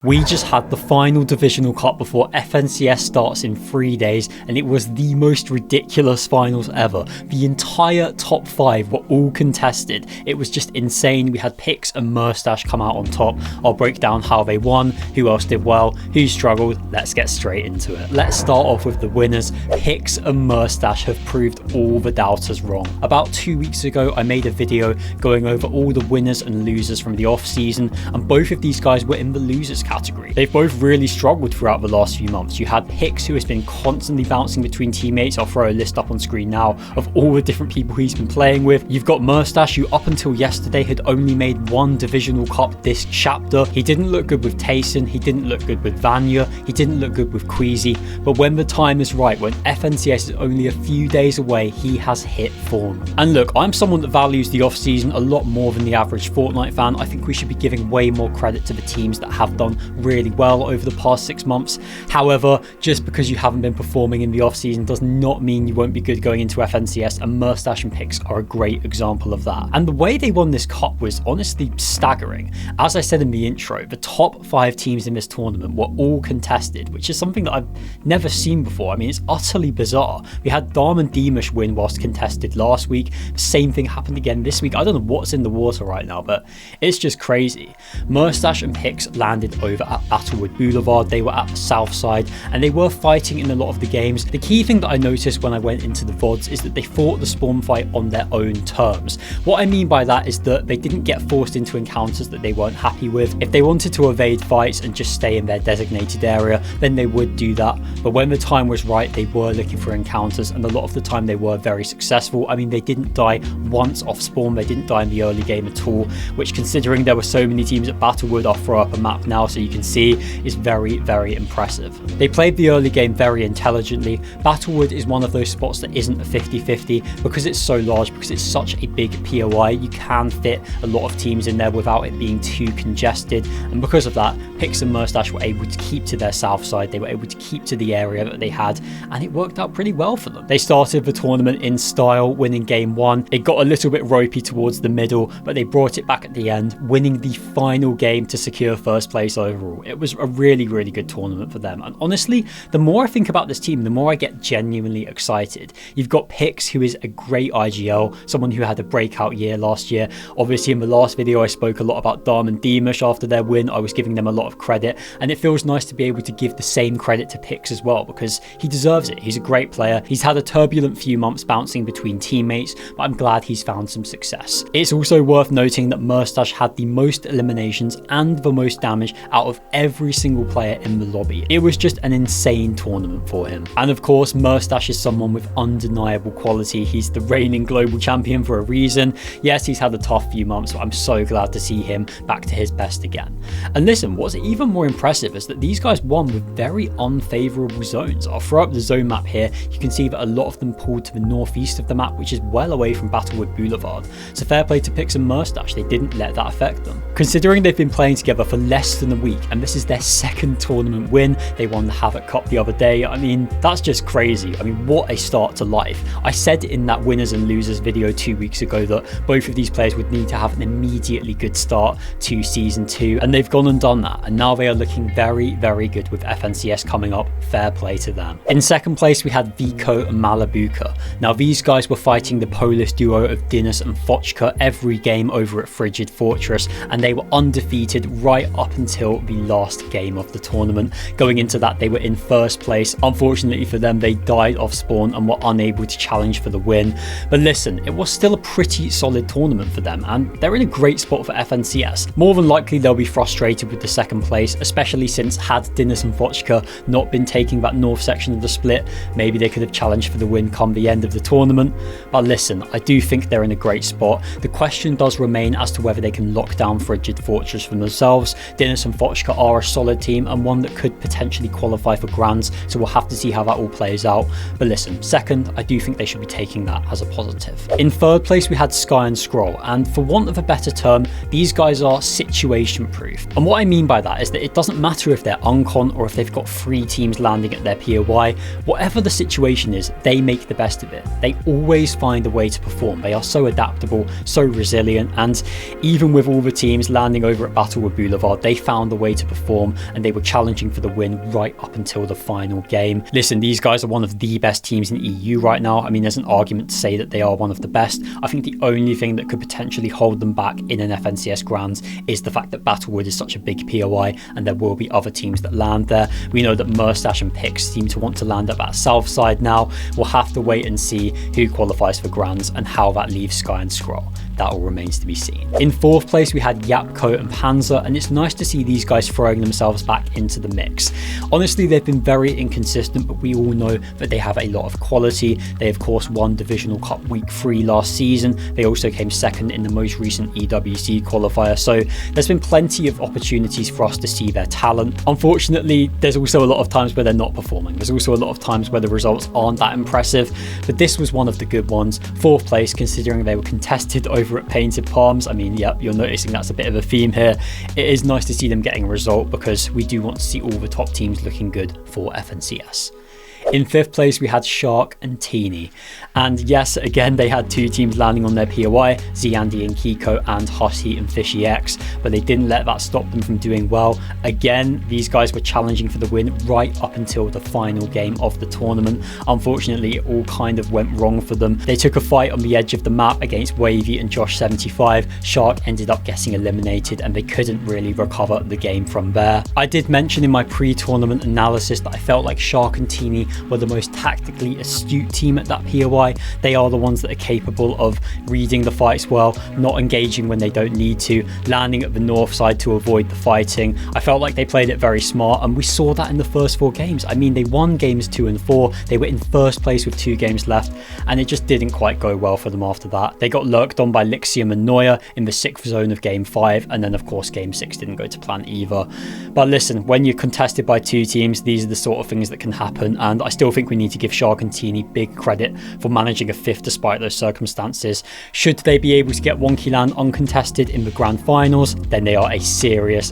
We just had the final Divisional Cup before FNCS starts in 3 days, and it was the most ridiculous finals ever. The entire top 5 were all contested. It was just insane. We had Pixx and Merstach come out on top. I'll break down how they won, who else did well, who struggled. Let's get straight into it. Let's start off with the winners. Pixx and Merstach have proved all the doubters wrong. About 2 weeks ago, I made a video going over all the winners and losers from the off season, and both of these guys were in the losers category. They've both really struggled throughout the last few months. You had Pixx, who has been constantly bouncing between teammates. I'll throw a list up on screen now of all the different people he's been playing with. You've got Merstach, who up until yesterday had only made one Divisional Cup this chapter. He didn't look good with Tayson, he didn't look good with Vanya, he didn't look good with Queasy, but when the time is right, when FNCS is only a few days away, he has hit form. And look, I'm someone that values the off season a lot more than the average Fortnite fan. I think we should be giving way more credit to the teams that have done really well over the past 6 months. However, just because you haven't been performing in the off season does not mean you won't be good going into FNCS, and Merstach and Pixx are a great example of that. And the way they won this cup was honestly staggering. As I said in the intro, the top 5 teams in this tournament were all contested, which is something that I've never seen before. I mean, it's utterly bizarre. We had Dharm and Dimash win whilst contested last week. The same thing happened again this week. I don't know what's in the water right now, but it's just crazy. Merstach and Pixx landed over at Battlewood Boulevard. They were at the south side and they were fighting in a lot of the games. The key thing that I noticed when I went into the VODs is that they fought the spawn fight on their own terms. What I mean by that is that they didn't get forced into encounters that they weren't happy with. If they wanted to evade fights and just stay in their designated area, then they would do that. But when the time was right, they were looking for encounters, and a lot of the time they were very successful. I mean, they didn't die once off spawn, they didn't die in the early game at all, which, considering there were so many teams at Battlewood, I'll throw up a map now so you can see, is very, very impressive. They played the early game very intelligently. Battlewood is one of those spots that isn't a 50-50 because it's so large, because it's such a big POI. You can fit a lot of teams in there without it being too congested, and because of that, Pixx and Merstach were able to keep to their south side. They were able to keep to the area that they had, and it worked out pretty well for them. They started the tournament in style, winning game 1. It got a little bit ropey towards the middle, but they brought it back at the end, winning the final game to secure first place overall. It was a really, really good tournament for them, and honestly, the more I think about this team, the more I get genuinely excited. You've got Pixx, who is a great IGL, someone who had a breakout year last year. Obviously, in the last video, I spoke a lot about Dharm and Dimash after their win. I was giving them a lot of credit, and it feels nice to be able to give the same credit to Pixx as well, because he deserves it. He's a great player. He's had a turbulent few months bouncing between teammates, but I'm glad he's found some success. It's also worth noting that Merstach had the most eliminations and the most damage out of every single player in the lobby. It was just an insane tournament for him. And of course, Merstach is someone with undeniable quality. He's the reigning global champion for a reason. Yes, he's had a tough few months, but I'm so glad to see him back to his best again. And listen, what's even more impressive is that these guys won with very unfavorable zones. I'll throw up the zone map here. You can see that a lot of them pulled to the northeast of the map, which is well away from Battlewood Boulevard. So fair play to Pixx and Merstach. They didn't let that affect them. Considering they've been playing together for less than a week, and this is their second tournament win. They won the Havoc Cup the other day. I mean, that's just crazy. I mean, what a start to life. I said in that winners and losers video 2 weeks ago that both of these players would need to have an immediately good start to season 2, and they've gone and done that, and now they are looking very, very good with FNCS coming up. Fair play to them. In second place, we had Vico and Malabuka. Now, these guys were fighting the Polish duo of Dinas and Fochka every game over at Frigid Fortress, and they were undefeated right up until the last game of the tournament. Going into that, they were in first place. Unfortunately for them, they died off spawn and were unable to challenge for the win. But listen, it was still a pretty solid tournament for them, and they're in a great spot for FNCS. More than likely, they'll be frustrated with the second place, especially since had Dinas and Fochka not been taking that north section of the split, maybe they could have challenged for the win come the end of the tournament. But listen, I do think they're in a great spot. The question does remain as to whether they can lock down Frigid Fortress for themselves. Dinas and Fochka are a solid team and one that could potentially qualify for Grands, so we'll have to see how that all plays out. But listen, second, I do think they should be taking that as a positive. In third place, we had Sky and Scroll, and for want of a better term, these guys are situation proof. And what I mean by that is that it doesn't matter if they're uncon or if they've got 3 teams landing at their POI. Whatever the situation is, they make the best of it. They always find a way to perform. They are so adaptable, so resilient, and even with all the teams landing over at Battlewood Boulevard, they found found a way to perform, and they were challenging for the win right up until the final game. Listen, these guys are one of the best teams in EU right now. I mean, there's an argument to say that they are one of the best. I think the only thing that could potentially hold them back in an FNCS Grands is the fact that Battlewood is such a big POI, and there will be other teams that land there. We know that Merstach and Pixx seem to want to land up that south side now. We'll have to wait and see who qualifies for Grands and how that leaves Sky and Scroll. That all remains to be seen. In fourth place, we had Yapko and Panzer, and it's nice to see these guys throwing themselves back into the mix. Honestly, they've been very inconsistent, but we all know that they have a lot of quality. They, of course, won Divisional Cup Week 3 last season. They also came second in the most recent EWC qualifier, so there's been plenty of opportunities for us to see their talent. Unfortunately, there's also a lot of times where they're not performing. There's also a lot of times where the results aren't that impressive, but this was one of the good ones. Fourth place, considering they were contested over at Painted Palms. I mean, yep, you're noticing that's a bit of a theme here. It is nice to see them getting a result because we do want to see all the top teams looking good for FNCS. In fifth place, we had Shark and Teeny. And yes, again, they had two teams landing on their POI, Ziandi and Kiko and Husky and Fishy X, but they didn't let that stop them from doing well. Again, these guys were challenging for the win right up until the final game of the tournament. Unfortunately, it all kind of went wrong for them. They took a fight on the edge of the map against Wavy and Josh75. Shark ended up getting eliminated and they couldn't really recover the game from there. I did mention in my pre-tournament analysis that I felt like Shark and Teeny were the most tactically astute team at that POI. They are the ones that are capable of reading the fights well, not engaging when they don't need to, landing at the north side to avoid the fighting. I felt like they played it very smart, and we saw that in the first 4 games. I mean, they won games 2 and 4. They were in first place with 2 games left, and it just didn't quite go well for them after that. They got lurked on by Lixium and Neuer in the 6th zone of game 5, and then of course game 6 didn't go to plan either. But listen, when you're contested by 2 teams, these are the sort of things that can happen, and I still think we need to give Shark and Teeny big credit for managing a 5th despite those circumstances. Should they be able to get Wonky Land uncontested in the grand finals, then they are a serious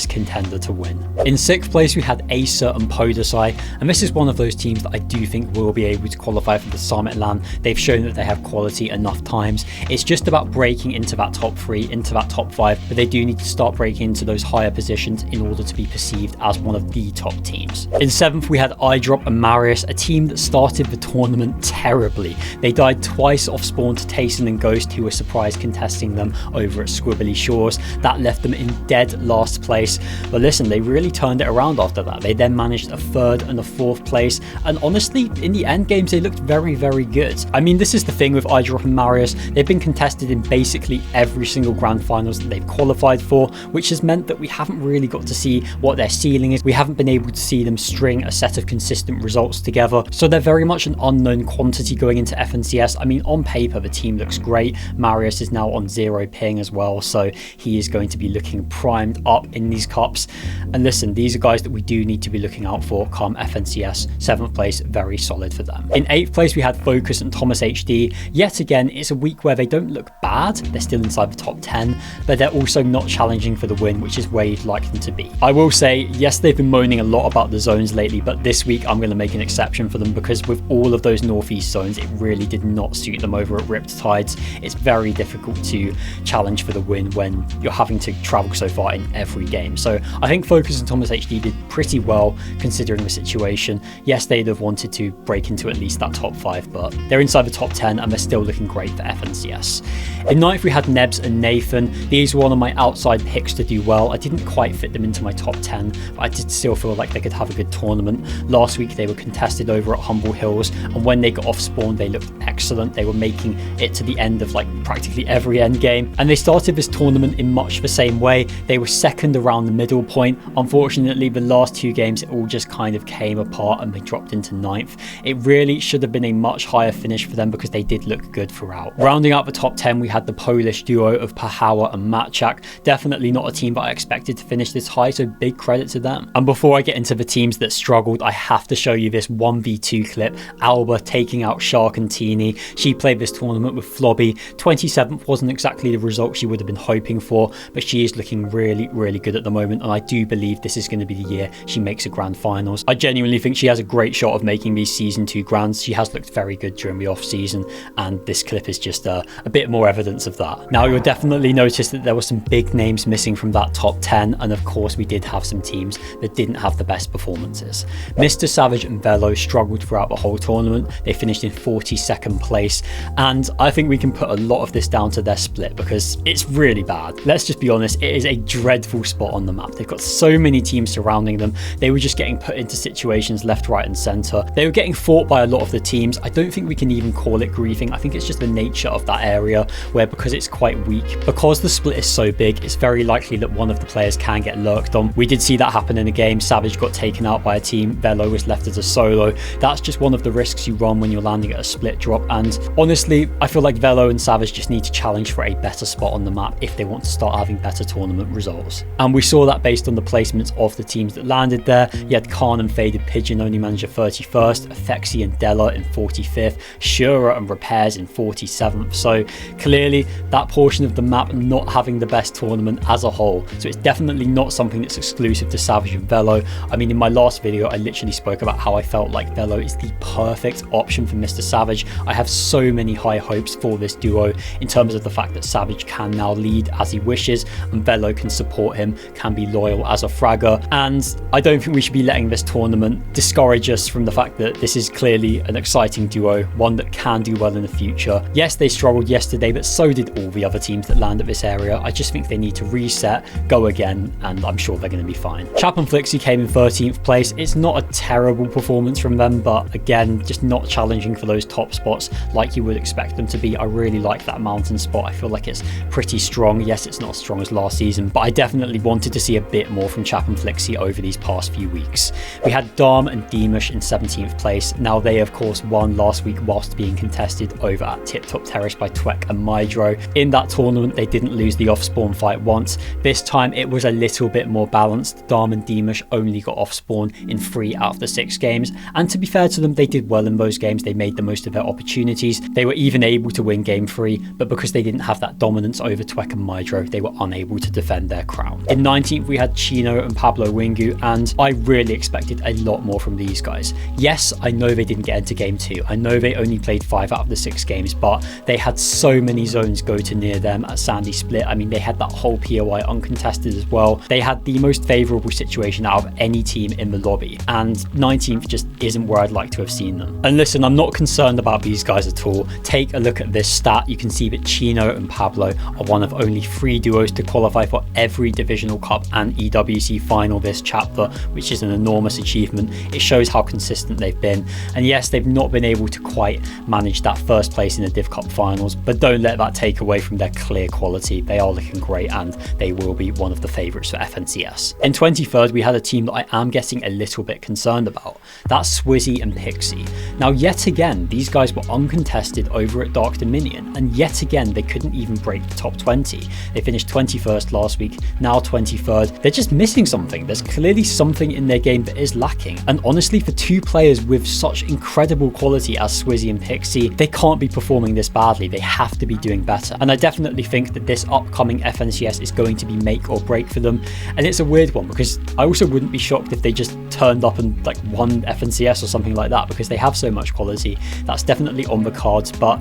contender to win. In 6th place, we had Acer and Podosai, and this is one of those teams that I do think will be able to qualify for the Summit Land. They've shown that they have quality enough times. It's just about breaking into that top 3, into that top 5, but they do need to start breaking into those higher positions in order to be perceived as one of the top teams. In 7th, we had iDrop and Marius, a team that started the tournament terribly. They died twice off spawn to Tayson and Ghost, who were surprise contesting them over at Squibbly Shores. That left them in dead last place. But listen, they really turned it around after that. They then managed a 3rd and a 4th place, and honestly, in the end games, they looked very good. I mean, this is the thing with iDrop and Marius. They've been contested in basically every single grand finals that they've qualified for, which has meant that we haven't really got to see what their ceiling is. We haven't been able to see them string a set of consistent results together, so they're very much an unknown quantity going into FNCS. I mean, on paper, the team looks great. Marius is now on 0 ping as well, so he is going to be looking primed up in these cups. And listen, these are guys that we do need to be looking out for come FNCS. 7th place, very solid for them. In 8th place, we had Focus and Thomas HD. Yet again, it's a week where they don't look bad. They're still inside the top 10, but they're also not challenging for the win, which is where you'd like them to be. I will say, yes, they've been moaning a lot about the zones lately, but this week I'm going to make an exception for them because with all of those northeast zones, it really did not suit them over at Ripped Tides. It's very difficult to challenge for the win when you're having to travel so far in every game. So I think Focus and Thomas HD did pretty well considering the situation. Yes, they'd have wanted to break into at least that top 5, but they're inside the top 10 and they're still looking great for FNCS. In 9th, we had Nebs and Nathan. These were one of my outside picks to do well. I didn't quite fit them into my top 10, but I did still feel like they could have a good tournament. Last week, they were contested over at Humble Hills, and when they got off spawn, they looked excellent. They were making it to the end of like practically every end game, and they started this tournament in much the same way. They were 2nd around the middle point. Unfortunately, the last 2 games, it all just kind of came apart and they dropped into 9th. It really should have been a much higher finish for them because they did look good throughout. Rounding out the top 10, we had the Polish duo of Pahawa and Matchak. Definitely not a team that I expected to finish this high, so big credit to them. And before I get into the teams that struggled, I have to show you this 1v2 clip. Alba taking out Sharkantini. She played this tournament with Flobby. 27th wasn't exactly the result she would have been hoping for, but she is looking really, really good at the moment, and I do believe this is going to be the year she makes a grand finals. I genuinely think she has a great shot of making these season 2 grands. She has looked very good during the off season, and this clip is just a bit more evidence of that. Now, you'll definitely notice that there were some big names missing from that top 10, and of course we did have some teams that didn't have the best performances. Mr. Savage and Velo struggled throughout the whole tournament. They finished in 42nd place, and I think we can put a lot of this down to their split because it's really bad. Let's just be honest, it is a dreadful spot on the map. They've got so many teams surrounding them. They were just getting put into situations left, right and centre. They were getting fought by a lot of the teams. I don't think we can even call it griefing. I think it's just the nature of that area where, because it's quite weak, because the split is so big, it's very likely that one of the players can get lurked on. We did see that happen in a game. Savage got taken out by a team. Velo was left as a solo. That's just one of the risks you run when you're landing at a split drop, and honestly I feel like Velo and Savage just need to challenge for a better spot on the map if they want to start having better tournament results. And we saw that based on the placements of the teams that landed there. You had Khan and Faded Pigeon only managed a 31st, Afexi and Della in 45th, Shura and Repairs in 47th. So clearly that portion of the map not having the best tournament as a whole. So it's definitely not something that's exclusive to Savage and Velo. I mean, in my last video I literally spoke about how I felt like Velo is the perfect option for Mr. Savage. I have so many high hopes for this duo in terms of the fact that Savage can now lead as he wishes and Velo can support him, can be loyal as a fragger, and I don't think we should be letting this tournament discourage us from the fact that this is clearly an exciting duo, one that can do well in the future. Yes, they struggled yesterday, but so did all the other teams that land at this area. I just think they need to reset, go again, and I'm sure they're going to be fine. Chap and Flixie came in 13th place. It's not a terrible performance from them, but again, just not challenging for those top spots like you would expect them to be. I really like that mountain spot. I feel like it's pretty strong. Yes, it's not as strong as last season, but I definitely wanted to see a bit more from Chap and Flixie over these past few weeks. We had Dharm and Demush in 17th place. Now they of course won last week whilst being contested over at Tip Top Terrace by Twek and Mydro. In that tournament they didn't lose the off spawn fight once. This time it was a little bit more balanced. Dharm and Demush only got off spawn in 3 out of the 6 games, and to be fair to them, they did well in those games. They made the most of their opportunities. They were even able to win game 3, but because they didn't have that dominance over Twek and Mydro, they were unable to defend their crown. In 19th we had Chino and Pablo Wingu, and I really expected a lot more from these guys. Yes, I know they didn't get into game 2. I know they only played 5 out of the 6 games, but they had so many zones go to near them at Sandy Split. I mean, they had that whole POI uncontested as well. They had the most favourable situation out of any team in the lobby, and 19th just isn't where I'd like to have seen them. And listen, I'm not concerned about these guys at all. Take a look at this stat. You can see that Chino and Pablo are one of only 3 duos to qualify for every Divisional Cup and EWC final this chapter, which is an enormous achievement. It shows how consistent they've been, and yes, they've not been able to quite manage that first place in the Div Cup finals, but don't let that take away from their clear quality. They are looking great and they will be one of the favourites for FNCS. In 23rd we had a team that I am getting a little bit concerned about. That's Swizzy and Pixxy. Now yet again, these guys were uncontested over at Dark Dominion, and yet again they couldn't even break the top 20. They finished 21st last week, now 23rd. They're just missing something. There's clearly something in their game that is lacking, and honestly for 2 players with such incredible quality as Swizzy and Pixxy, they can't be performing this badly. They have to be doing better, and I definitely think that this upcoming FNCS is going to be make or break for them. And it's a weird one because I also wouldn't be shocked if they just turned up and like won FNCS or something like that, because they have so much quality. That's definitely on the cards, but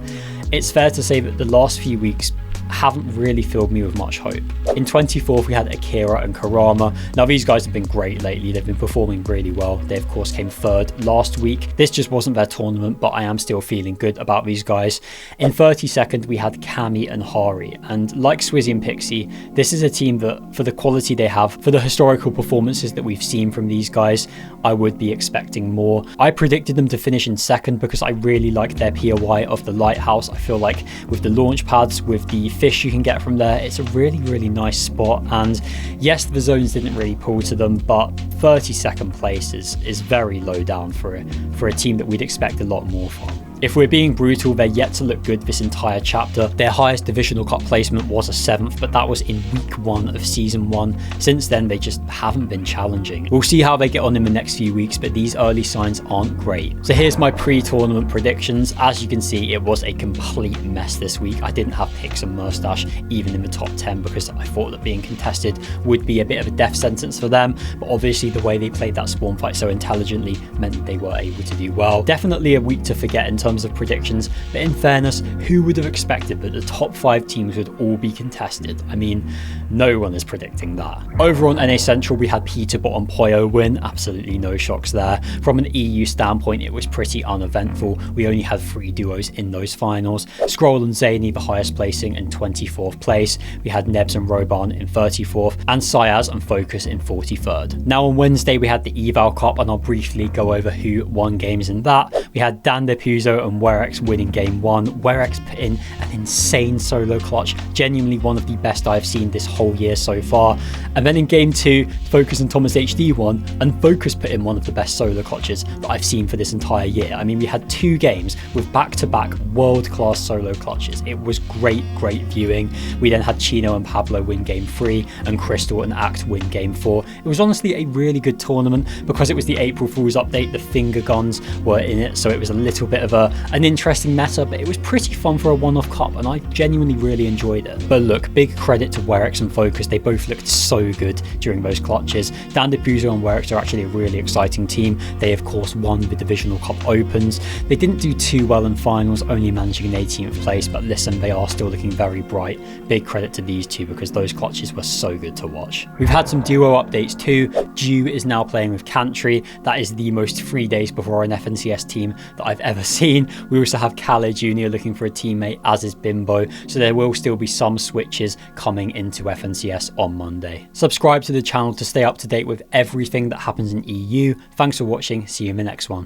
it's fair to say that the last few weeks haven't really filled me with much hope. In 24th we had Akira and Karama. Now these guys have been great lately. They've been performing really well. They of course came 3rd last week. This just wasn't their tournament, but I am still feeling good about these guys. In 32nd we had Kami and Hari, and like Swizzy and Pixxy, this is a team that for the quality they have, for the historical performances that we've seen from these guys, I would be expecting more. I predicted them to finish in 2nd because I really like their POI of the Lighthouse. I feel like with the launch pads, with the fish you can get from there, it's a really nice spot. And yes, the zones didn't really pull to them, but 32nd place is very low down for a team that we'd expect a lot more from. If we're being brutal, they're yet to look good this entire chapter. Their highest divisional cup placement was a 7th, but that was in week 1 of season 1. Since then, they just haven't been challenging. We'll see how they get on in the next few weeks, but these early signs aren't great. So here's my pre-tournament predictions. As you can see, it was a complete mess this week. I didn't have Pixx and Merstach even in the top 10 because I thought that being contested would be a bit of a death sentence for them, but obviously the way they played that spawn fight so intelligently meant that they were able to do well. Definitely a week to forget in terms of predictions, but in fairness, who would have expected that the top 5 teams would all be contested? I mean, no one is predicting that. Over on NA Central, we had Peterbot and Poyo win. Absolutely no shocks there. From an EU standpoint, it was pretty uneventful. We only had 3 duos in those finals. Scroll and Zany, the highest placing, in 24th place. We had Nebs and Roban in 34th, and Syaz and Focus in 43rd. Now on Wednesday, we had the Eval Cup, and I'll briefly go over who won games in that. We had Dan Depuzo and Werex winning game 1. Werex put in an insane solo clutch, genuinely one of the best I've seen this whole year so far. And then in game 2, Focus and Thomas HD won, and Focus put in one of the best solo clutches that I've seen for this entire year. I mean, we had 2 games with back-to-back world-class solo clutches. It was great viewing. We then had Chino and Pablo win game 3, and Crystal and Act win game 4. It was honestly a really good tournament. Because it was the April Fool's update, the finger guns were in it, so it was a little bit of an interesting meta, but it was pretty fun for a one-off cup, and I genuinely really enjoyed it. But look, big credit to Werex and Focus. They both looked so good during those clutches. Dan Depuzo and Werex are actually a really exciting team. They of course won the divisional cup opens. They didn't do too well in finals, only managing an 18th place, but listen, they are still looking very bright. Big credit to these two because those clutches were so good to watch. We've had some duo updates too. Dew is now playing with Cantry. That is the most 3 days before an FNCS team that I've ever seen. We also have Calais Jr. looking for a teammate, as is Bimbo, so there will still be some switches coming into FNCS on Monday. Subscribe to the channel to stay up to date with everything that happens in EU. Thanks for watching, see you in the next one.